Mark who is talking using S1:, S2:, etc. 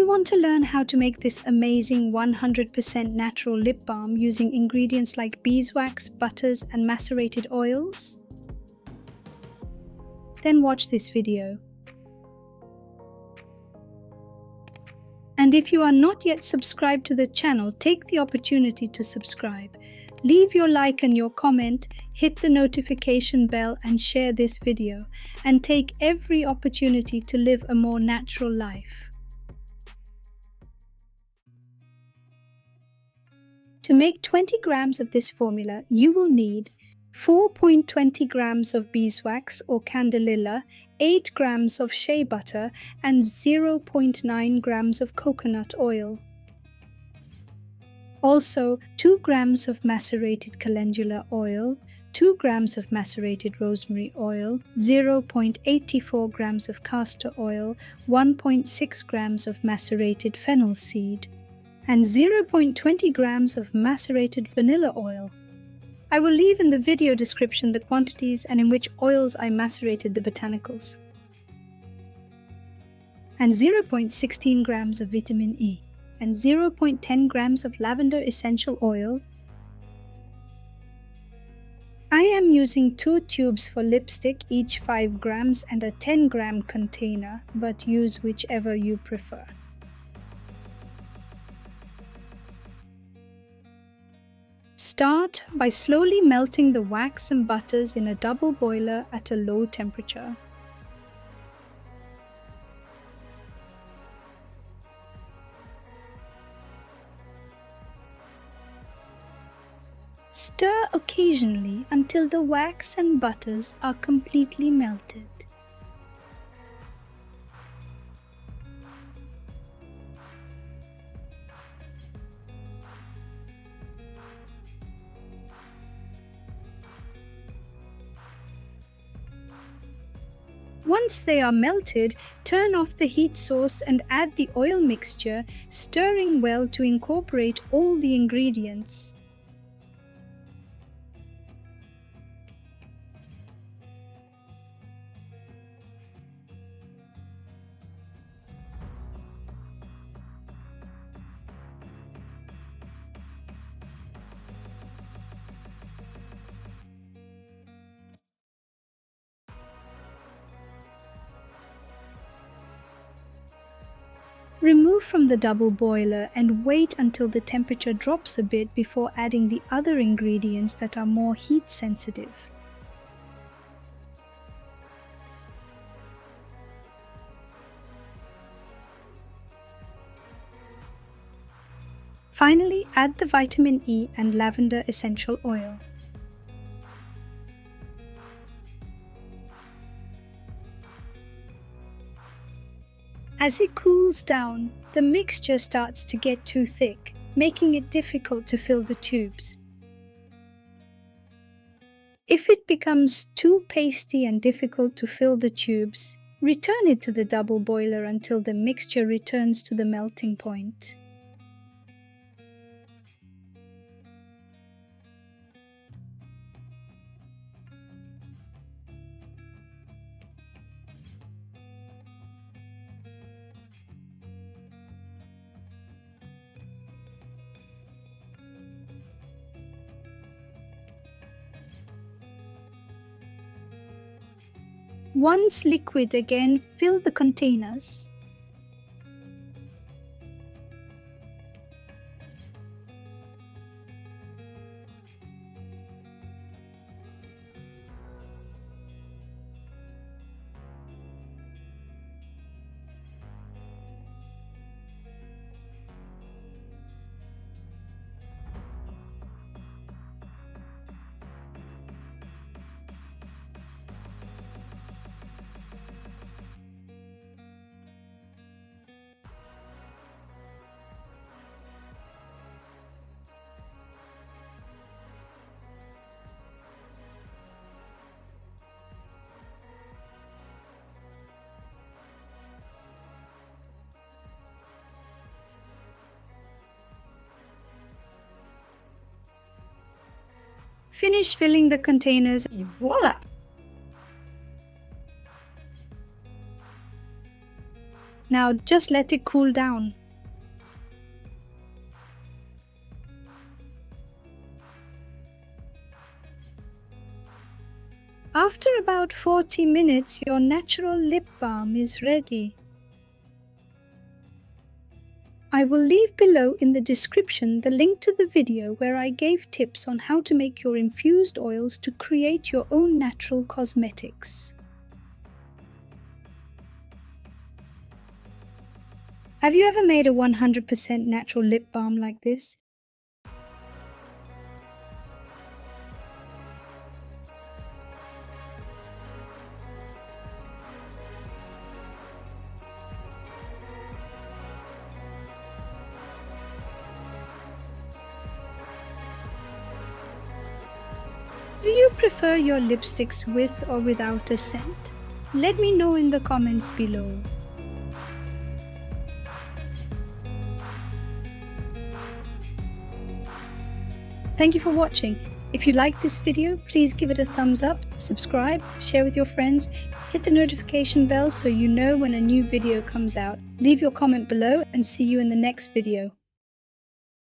S1: you want to learn how to make this amazing 100% natural lip balm using ingredients like beeswax, butters, and macerated oils? Then watch this video. And if you are not yet subscribed to the channel, take the opportunity to subscribe. Leave your like and your comment, hit the notification bell and share this video, and take every opportunity to live a more natural life. To make 20 grams of this formula, you will need 4.20 grams of beeswax or candelilla, 8 grams of shea butter, and 0.9 grams of coconut oil. Also, 2 grams of macerated calendula oil, 2 grams of macerated rosemary oil, 0.84 grams of castor oil, 1.6 grams of macerated fennel seed, and 0.20 grams of macerated vanilla oil. I will leave in the video description the quantities and in which oils I macerated the botanicals. And 0.16 grams of vitamin E, and 0.10 grams of lavender essential oil. I am using 2 tubes for lipstick, each 5 grams, and a 10-gram container, but use whichever you prefer. Start by slowly melting the wax and butters in a double boiler at a low temperature. Stir occasionally until the wax and butters are completely melted. Once they are melted, turn off the heat source and add the oil mixture, stirring well to incorporate all the ingredients. Remove from the double boiler and wait until the temperature drops a bit before adding the other ingredients that are more heat sensitive. Finally, add the vitamin E and lavender essential oil. As it cools down, the mixture starts to get too thick, making it difficult to fill the tubes. If it becomes too pasty and difficult to fill the tubes, return it to the double boiler until the mixture returns to the melting point. Once liquid again, fill the containers. Finish filling the containers and voila! Now just let it cool down. After about 40 minutes, your natural lip balm is ready. I will leave below in the description the link to the video where I gave tips on how to make your infused oils to create your own natural cosmetics. Have you ever made a 100% natural lip balm like this? Do you prefer your lipsticks with or without a scent? Let me know in the comments below. Thank you for watching. If you liked this video, please give it a thumbs up, subscribe, share with your friends, hit the notification bell so you know when a new video comes out. Leave your comment below and see you in the next video.